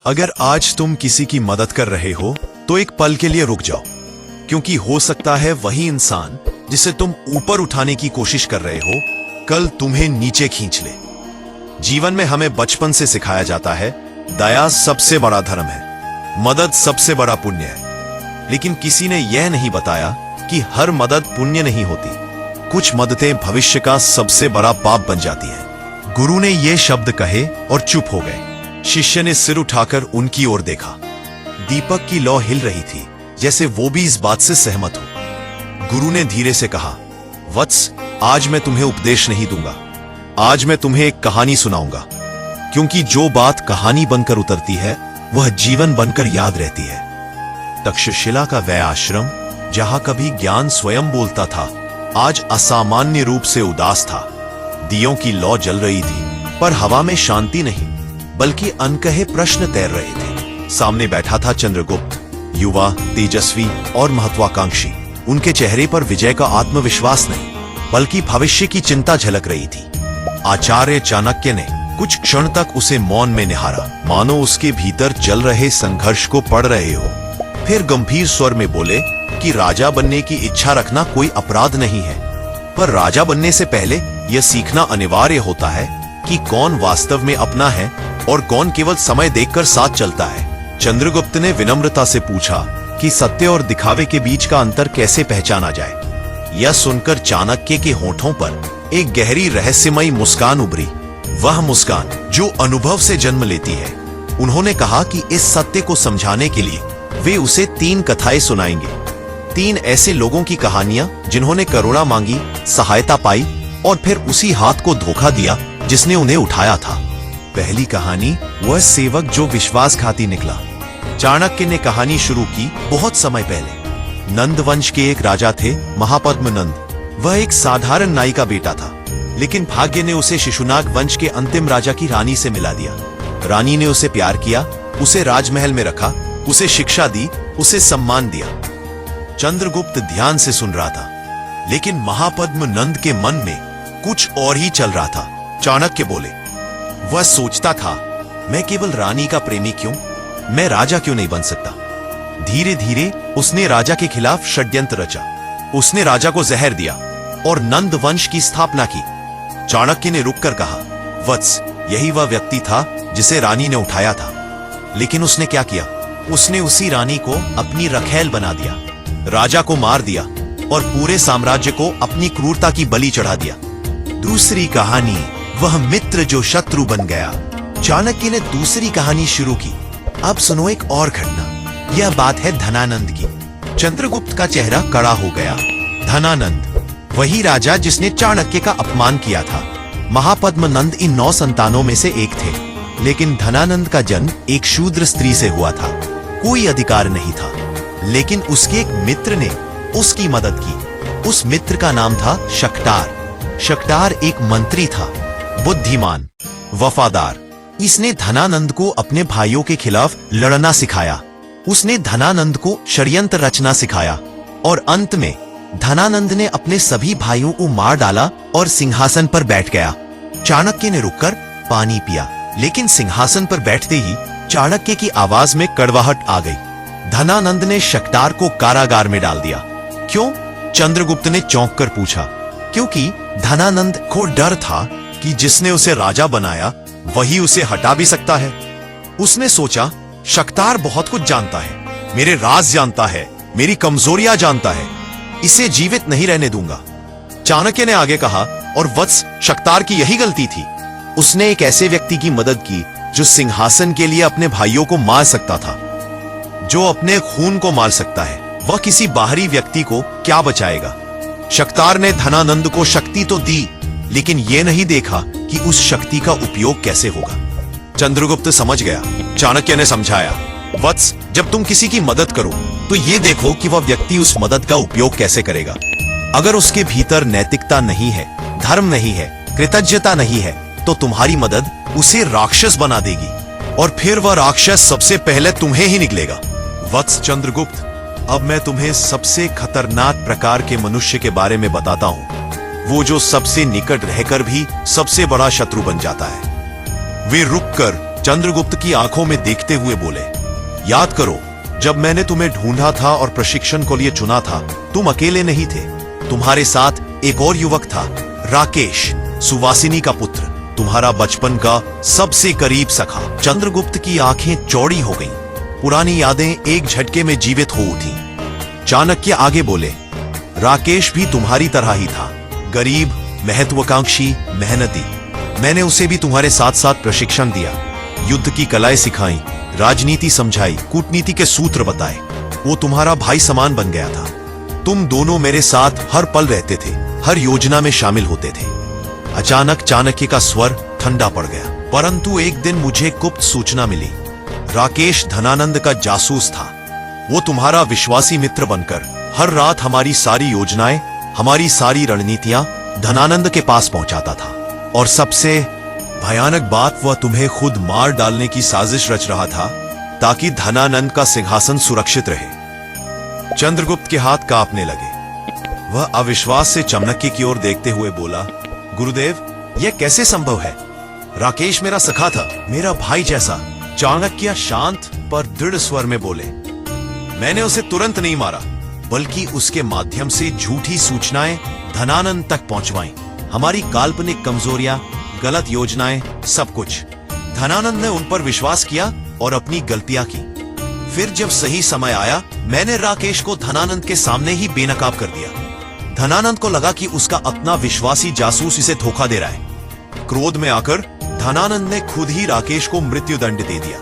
अगर आज तुम किसी की मदद कर रहे हो तो एक पल के लिए रुक जाओ, क्योंकि हो सकता है वही इंसान जिसे तुम ऊपर उठाने की कोशिश कर रहे हो कल तुम्हें नीचे खींच ले। जीवन में हमें बचपन से सिखाया जाता है दया सबसे बड़ा धर्म है, मदद सबसे बड़ा पुण्य है। लेकिन किसी ने यह नहीं बताया कि हर मदद पुण्य नहीं होती। कुछ मददें भविष्य का सबसे बड़ा पाप बन जाती हैं। गुरु ने ये शब्द कहे और चुप हो गए। शिष्य ने सिर उठाकर उनकी ओर देखा। दीपक की लौ हिल रही थी, जैसे वो भी इस बात से सहमत हो। गुरु ने धीरे से कहा, वत्स, आज मैं तुम्हें उपदेश नहीं दूंगा, आज मैं तुम्हें एक कहानी सुनाऊंगा, क्योंकि जो बात कहानी बनकर उतरती है वह जीवन बनकर याद रहती है। तक्षशिला का वह आश्रम जहां कभी ज्ञान स्वयं बोलता था, आज असामान्य रूप से उदास था। दियों की लौ जल रही थी, पर हवा में शांति नहीं, बल्कि अनकहे प्रश्न तैर रहे थे। सामने बैठा था चंद्रगुप्त, युवा, तेजस्वी और महत्वाकांक्षी। उनके चेहरे पर विजय का आत्मविश्वास नहीं, बल्कि भविष्य की चिंता झलक रही थी। आचार्य चाणक्य ने कुछ क्षण तक उसे मौन में निहारा, मानो उसके भीतर चल रहे संघर्ष को पढ़ रहे हो। फिर गंभीर स्वर में बोले कि राजा बनने की इच्छा रखना कोई अपराध नहीं है, पर राजा बनने से पहले यह सीखना अनिवार्य होता है कि कौन वास्तव में अपना है और कौन केवल समय देखकर साथ चलता है। चंद्रगुप्त ने विनम्रता से पूछा कि सत्य और दिखावे के बीच का अंतर कैसे पहचाना जाए। यह सुनकर चाणक्य के होठों पर एक गहरी रहस्यमयी मुस्कान उभरी, वह मुस्कान जो अनुभव से जन्म लेती है। उन्होंने कहा कि इस सत्य को समझाने के लिए वे उसे 3 कथाएं सुनाएंगे। 3 ऐसे लोगों की कहानियां जिन्होंने करुणा मांगी, सहायता पाई और फिर उसी हाथ को धोखा दिया जिसने उन्हें उठाया था। पहली कहानी, वह सेवक जो विश्वासघाती निकला। चाणक्य ने कहानी शुरू की बहुत समय पहले। नंद वंश के एक राजा थे, महापद्म नंद। वह एक साधारण नाई का बेटा था, लेकिन भाग्य ने उसे शिशुनाग वंश के अंतिम राजा की रानी से मिला दिया। रानी ने उसे प्यार किया, उसे राजमहल में रखा, उसे शिक्षा दी, उसे सम्मान दिया। चंद्रगुप्त ध्यान से सुन रहा था, लेकिन महापद्म नंद के मन में कुछ और ही चल रहा था। चाणक्य बोले, वह सोचता था, मैं केवल रानी का प्रेमी क्यों, मैं राजा क्यों नहीं बन सकता। धीरे धीरे उसने राजा के खिलाफ षड्यंत्र रचा। उसने राजा को जहर दिया और नंद वंश की स्थापना की। चाणक्य ने रुककर कहा, वत्स, यही वह व्यक्ति था जिसे रानी ने उठाया था। लेकिन उसने क्या किया? उसने उसी रानी को अपनी रखैल बना दिया, राजा को मार दिया और पूरे साम्राज्य को अपनी क्रूरता की बलि चढ़ा दिया। दूसरी कहानी, वह मित्र जो शत्रु बन गया। चाणक्य ने दूसरी कहानी शुरू की। अब सुनो एक और घटना। यह बात है धनानंद की। चंद्रगुप्त का चेहरा कड़ा हो गया। धनानंद, वही राजा जिसने चाणक्य का अपमान किया था। महापद्म नंद इन 9 संतानों में से एक थे, लेकिन धनानंद का जन्म एक शूद्र स्त्री से हुआ था। कोई अधिकार नहीं था, लेकिन उसके एक मित्र ने उसकी मदद की। उस मित्र का नाम था शक्टार। शक्टार एक मंत्री था, बुद्धिमान, वफादार। इसने धनानंद को अपने भाइयों के खिलाफ लड़ना सिखाया। उसने धनानंद को षड्यंत्र रचना सिखाया और अंत में धनानंद ने अपने सभी भाइयों को मार डाला और सिंहासन पर बैठ गया। चाणक्य ने रुककर पानी पिया, लेकिन सिंहासन पर बैठते ही चाणक्य की आवाज में कड़वाहट आ गई। धनानंद ने शक्टार को कारागार में डाल दिया। क्यों? चंद्रगुप्त ने चौंक कर पूछा। क्योंकि धनानंद को डर था कि जिसने उसे राजा बनाया वही उसे हटा भी सकता है। उसने सोचा, शक्तार बहुत कुछ जानता है, मेरे राज जानता है, मेरी कमजोरियां जानता है, इसे जीवित नहीं रहने दूंगा। चाणक्य ने आगे कहा, और वत्स, शक्तार की यही गलती थी। उसने एक ऐसे व्यक्ति की मदद की जो सिंहासन के लिए अपने भाइयों को मार सकता था, जो अपने खून को मार सकता है, वह किसी बाहरी व्यक्ति को क्या बचाएगा। शक्तार ने धनानंद को शक्ति तो दी, लेकिन यह नहीं देखा कि उस शक्ति का उपयोग कैसे होगा। चंद्रगुप्त समझ गया। चाणक्य ने समझाया, वत्स, जब तुम किसी की मदद करो तो यह देखो कि वह व्यक्ति उस मदद का उपयोग कैसे करेगा। अगर उसके भीतर नैतिकता नहीं है, धर्म नहीं है, कृतज्ञता नहीं है, तो तुम्हारी मदद उसे राक्षस बना देगी और फिर वह राक्षस सबसे पहले तुम्हें ही निकलेगा। वत्स चंद्रगुप्त, अब मैं तुम्हें सबसे खतरनाक प्रकार के मनुष्य के बारे में बताता हूं, वो जो सबसे निकट रहकर भी सबसे बड़ा शत्रु बन जाता है। वे रुककर चंद्रगुप्त की आंखों में देखते हुए बोले, याद करो, जब मैंने तुम्हें ढूंढा था और प्रशिक्षण को लिए चुना था, तुम अकेले नहीं थे। तुम्हारे साथ एक और युवक था, राकेश, सुवासिनी का पुत्र, तुम्हारा बचपन का सबसे करीब सखा। चंद्रगुप्त की आंखें चौड़ी हो गईं। पुरानी यादें एक झटके में जीवित हो उठी। चाणक्य आगे बोले, राकेश भी तुम्हारी तरह ही था, गरीब, महत्वाकांक्षी, मेहनती। मैंने उसे भी तुम्हारे साथ साथ प्रशिक्षण दिया, युद्ध की कलाएं सिखाई, राजनीति समझाई, कूटनीति के सूत्र बताए। वो तुम्हारा भाई समान बन गया था। तुम दोनों मेरे साथ हर पल रहते थे, हर योजना में शामिल होते थे। अचानक चाणक्य का स्वर ठंडा पड़ गया। परंतु एक दिन मुझे गुप्त सूचना मिली। राकेश धनानंद का जासूस था। वो तुम्हारा विश्वासी मित्र बनकर हर रात हमारी सारी योजनाएं, हमारी सारी रणनीतियां धनानंद के पास पहुंचाता था। और सबसे भयानक बात, वह तुम्हें खुद मार डालने की साजिश रच रहा था ताकि धनानंद का सिंहासन सुरक्षित रहे। चंद्रगुप्त के हाथ कांपने लगे। वह अविश्वास से चाणक्य की ओर देखते हुए बोला, गुरुदेव, यह कैसे संभव है? राकेश मेरा सखा था, मेरा भाई जैसा। चाणक्य शांत पर दृढ़ स्वर में बोले, मैंने उसे तुरंत नहीं मारा, बल्कि उसके माध्यम से झूठी सूचनाएं धनानंद तक पहुंचवाई। हमारी काल्पनिक कमजोरियां, गलत योजनाएं, सब कुछ। धनानंद ने उन पर विश्वास किया और अपनी गलतियां की। फिर जब सही समय आया, मैंने राकेश को धनानंद के सामने ही बेनकाब कर दिया। धनानंद को लगा कि उसका अपना विश्वासी जासूस इसे धोखा दे रहा है। क्रोध में आकर धनानंद ने खुद ही राकेश को मृत्युदंड दे दिया।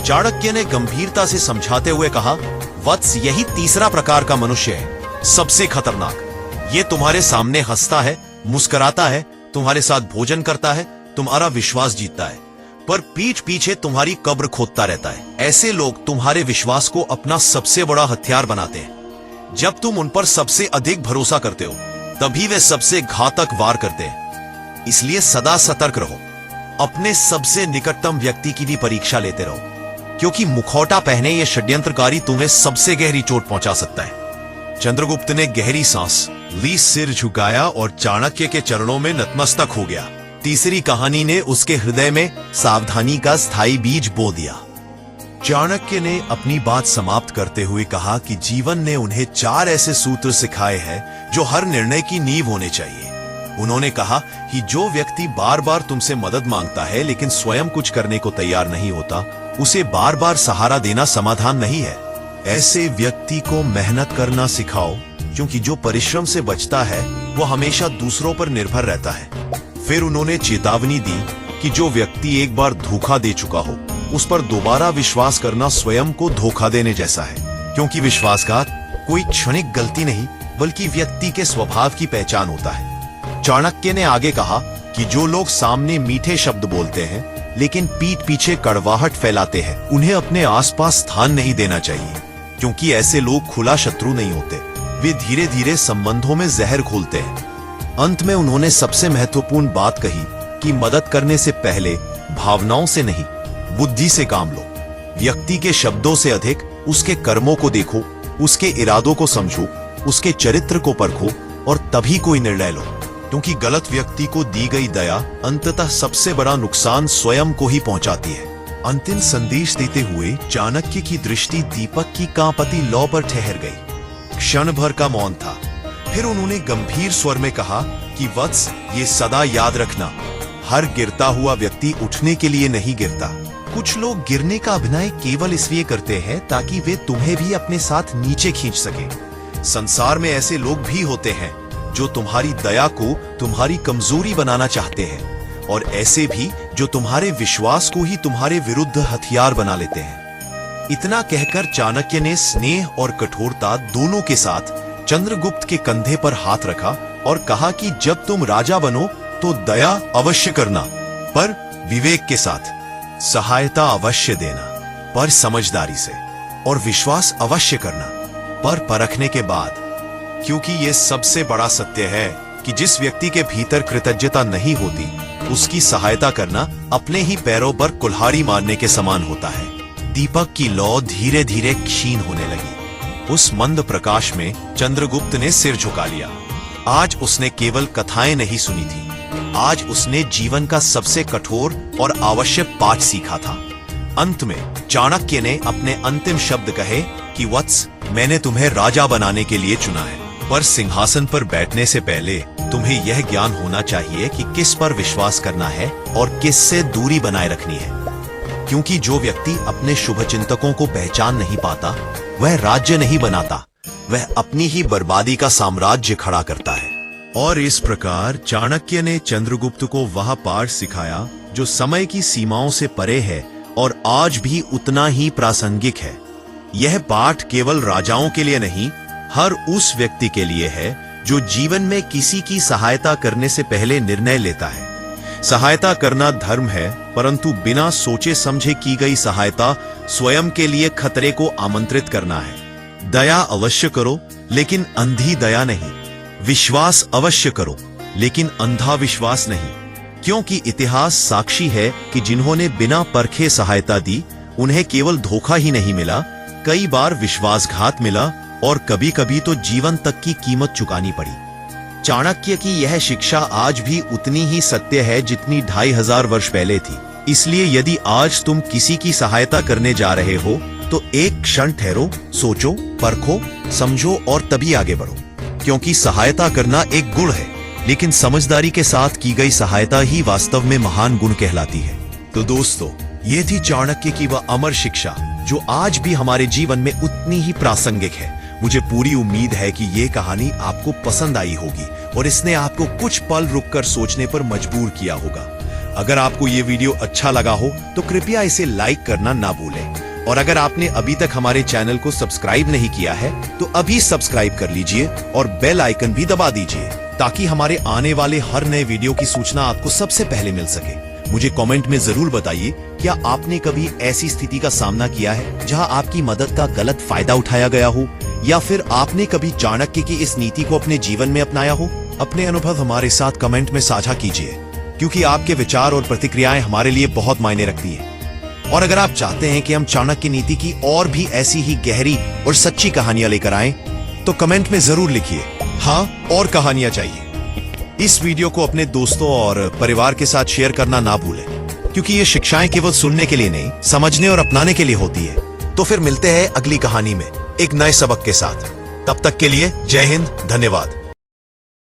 चाणक्य ने गंभीरता से समझाते हुए कहा, वत्स, यही तीसरा प्रकार का मनुष्य है, सबसे खतरनाक। ये तुम्हारे सामने हंसता है, मुस्कुराता है, तुम्हारे साथ भोजन करता है, तुम्हारा विश्वास जीतता है, पर पीठ पीछे तुम्हारी कब्र खोदता रहता है। ऐसे लोग तुम्हारे विश्वास को अपना सबसे बड़ा हथियार बनाते हैं। जब तुम उन पर सबसे अधिक भरोसा करते हो, तभी वे सबसे घातक वार करते हैं। इसलिए सदा सतर्क रहो। अपने सबसे निकटतम व्यक्ति की भी परीक्षा लेते रहो, क्योंकि मुखौटा पहने ये षड्यंत्रकारी तुम्हें सबसे गहरी चोट पहुंचा सकता है। चंद्रगुप्त ने गहरी सांस ली, सिर झुकाया और चाणक्य के चरणों में नतमस्तक हो गया। तीसरी कहानी ने उसके हृदय में सावधानी का स्थायी बीज बो दिया। चाणक्य ने अपनी बात समाप्त करते हुए कहा कि जीवन ने उन्हें 4 ऐसे सूत्र सिखाए हैं जो हर निर्णय की नींव होने चाहिए। उन्होंने कहा कि जो व्यक्ति बार बार तुमसे मदद मांगता है लेकिन स्वयं कुछ करने को तैयार नहीं होता, उसे बार बार सहारा देना समाधान नहीं है। ऐसे व्यक्ति को मेहनत करना सिखाओ, क्योंकि जो परिश्रम से बचता है वो हमेशा दूसरों पर निर्भर रहता है। फिर उन्होंने चेतावनी दी कि जो व्यक्ति एक बार धोखा दे चुका हो, उस पर दोबारा विश्वास करना स्वयं को धोखा देने जैसा है, क्योंकि विश्वासघात कोई क्षणिक गलती नहीं, बल्कि व्यक्ति के स्वभाव की पहचान होता है। चाणक्य ने आगे कहा कि जो लोग सामने मीठे शब्द बोलते हैं लेकिन पीठ पीछे कड़वाहट फैलाते हैं, उन्हें अपने आसपास स्थान नहीं देना चाहिए, क्योंकि ऐसे लोग खुला शत्रु नहीं होते, वे धीरे धीरे संबंधों में जहर घोलते हैं। अंत में उन्होंने सबसे महत्वपूर्ण बात कही कि मदद करने से पहले भावनाओं से नहीं, बुद्धि से काम लो। व्यक्ति के शब्दों से अधिक उसके कर्मों को देखो, उसके इरादों को समझो, उसके चरित्र को परखो और तभी कोई निर्णय लो, क्योंकि गलत व्यक्ति को दी गई दया अंततः सबसे बड़ा नुकसान स्वयं को ही पहुंचाती है। अंतिम संदेश देते हुए चाणक्य की दृष्टि दीपक की कांपती लौ पर ठहर गई। क्षण भर का मौन था। फिर उन्होंने गंभीर स्वर में कहा कि वत्स, ये सदा याद रखना, हर गिरता हुआ व्यक्ति उठने के लिए नहीं गिरता। कुछ लोग गिरने का अभिनय केवल इसलिए करते हैं ताकि वे तुम्हें भी अपने साथ नीचे खींच सके। संसार में ऐसे लोग भी होते हैं जो तुम्हारी दया को तुम्हारी कमजोरी बनाना चाहते हैं, और ऐसे भी जो तुम्हारे विश्वास को ही तुम्हारे विरुद्ध हथियार बना लेते हैं। इतना कहकर चाणक्य ने स्नेह और कठोरता दोनों के साथ चंद्रगुप्त के कंधे पर हाथ रखा और कहा कि जब तुम राजा बनो तो दया अवश्य करना, पर विवेक के साथ। सहायता अवश्य देना, पर समझदारी से। और विश्वास अवश्य करना, पर परखने के बाद। क्योंकि यह सबसे बड़ा सत्य है कि जिस व्यक्ति के भीतर कृतज्ञता नहीं होती, उसकी सहायता करना अपने ही पैरों पर कुल्हाड़ी मारने के समान होता है। दीपक की लौ धीरे धीरे क्षीण होने लगी। उस मंद प्रकाश में चंद्रगुप्त ने सिर झुका लिया। आज उसने केवल कथाएं नहीं सुनी थी, आज उसने जीवन का सबसे कठोर और आवश्यक पाठ सीखा था। अंत में चाणक्य ने अपने अंतिम शब्द कहे कि वत्स, मैंने तुम्हें राजा बनाने के लिए चुना है, पर सिंहासन पर बैठने से पहले तुम्हें यह ज्ञान होना चाहिए कि किस पर विश्वास करना है और किस से दूरी बनाए रखनी है। क्योंकि जो व्यक्ति अपने शुभचिंतकों को पहचान नहीं पाता, वह राज्य नहीं बनाता, वह अपनी ही बर्बादी का साम्राज्य खड़ा करता है। और इस प्रकार चाणक्य ने चंद्रगुप्त को वह पाठ सिखाया जो समय की सीमाओं से परे है और आज भी उतना ही प्रासंगिक है। यह पाठ केवल राजाओं के लिए नहीं, हर उस व्यक्ति के लिए है जो जीवन में किसी की सहायता करने से पहले निर्णय लेता है। सहायता करना धर्म है, परंतु बिना सोचे समझे की गई सहायता स्वयं के लिए खतरे को आमंत्रित करना है। दया अवश्य करो, लेकिन अंधी दया नहीं। विश्वास अवश्य करो, लेकिन अंधा विश्वास नहीं। क्योंकि इतिहास साक्षी है कि जिन्होंने बिना परखे सहायता दी, उन्हें केवल धोखा ही नहीं मिला, कई बार विश्वासघात मिला और कभी कभी तो जीवन तक की कीमत चुकानी पड़ी। चाणक्य की यह शिक्षा आज भी उतनी ही सत्य है जितनी 2500 वर्ष पहले थी। इसलिए यदि आज तुम किसी की सहायता करने जा रहे हो तो एक क्षण ठहरो, सोचो, परखो, समझो और तभी आगे बढ़ो। क्योंकि सहायता करना एक गुण है, लेकिन समझदारी के साथ की गई सहायता ही वास्तव में महान गुण कहलाती है। तो दोस्तों, ये थी चाणक्य की वह अमर शिक्षा जो आज भी हमारे जीवन में उतनी ही प्रासंगिक है। मुझे पूरी उम्मीद है कि ये कहानी आपको पसंद आई होगी और इसने आपको कुछ पल रुककर सोचने पर मजबूर किया होगा। अगर आपको ये वीडियो अच्छा लगा हो तो कृपया इसे लाइक करना ना भूलें। और अगर आपने अभी तक हमारे चैनल को सब्सक्राइब नहीं किया है तो अभी सब्सक्राइब कर लीजिए और बेल आइकन भी दबा दीजिए, ताकि हमारे आने वाले हर नए वीडियो की सूचना आपको सबसे पहले मिल सके। मुझे कमेंट में जरूर बताइए, क्या आपने कभी ऐसी स्थिति का सामना किया है जहां आपकी मदद का गलत फायदा उठाया गया हो, या फिर आपने कभी चाणक्य की इस नीति को अपने जीवन में अपनाया हो? अपने अनुभव हमारे साथ कमेंट में साझा कीजिए, क्योंकि आपके विचार और प्रतिक्रियाएं हमारे लिए बहुत मायने रखती हैं। और अगर आप चाहते हैं कि हम चाणक्य नीति की और भी ऐसी ही गहरी और सच्ची कहानियां लेकर आएं, तो कमेंट में जरूर लिखिए, हाँ, और कहानियां चाहिए। इस वीडियो को अपने दोस्तों और परिवार के साथ शेयर करना ना भूलें, क्योंकि ये शिक्षाएं केवल सुनने के लिए नहीं, समझने और अपनाने के लिए होती है। तो फिर मिलते हैं अगली कहानी में एक नए सबक के साथ। तब तक के लिए जय हिंद, धन्यवाद।